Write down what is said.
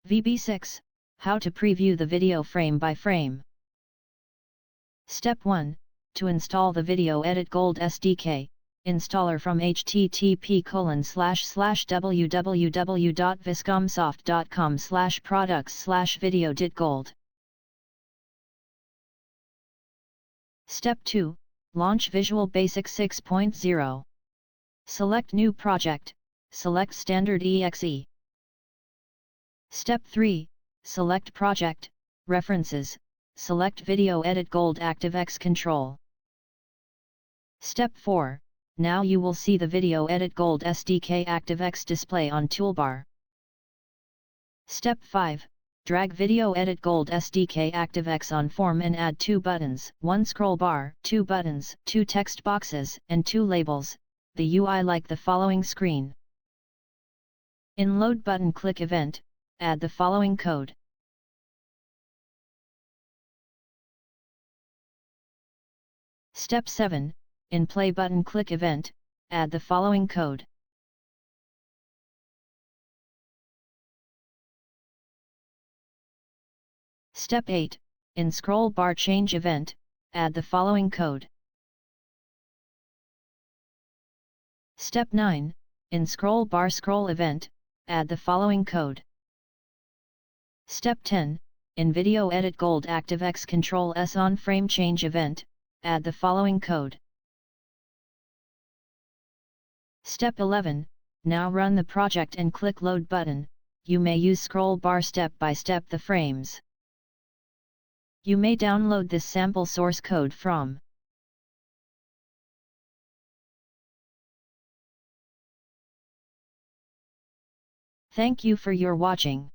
VB6, how to preview the video frame by frame. Step 1, to install the Video Edit Gold SDK, installer from http://www.viscomsoft.com/products/video-edit-gold. Step 2, launch Visual Basic 6.0. Select New Project, select Standard EXE. Step 3, select Project, References, select Video Edit Gold ActiveX Control. Step 4, now you will see the Video Edit Gold SDK ActiveX display on toolbar. Step 5, drag Video Edit Gold SDK ActiveX on form and add 2 buttons, 1 scroll bar, 2 buttons, 2 text boxes, and 2 labels, the UI like the following screen. In Load button click event, add the following code. Step 7, in Play button click event, add the following code. Step 8, in Scroll bar change event, add the following code. Step 9, in Scroll bar scroll event, add the following code. Step 10, in Video Edit Gold ActiveX Control S on Frame Change event, add the following code. Step 11, now run the project and click Load button. You may use scroll bar step by step the frames. You may download this sample source code from Thank you for your watching.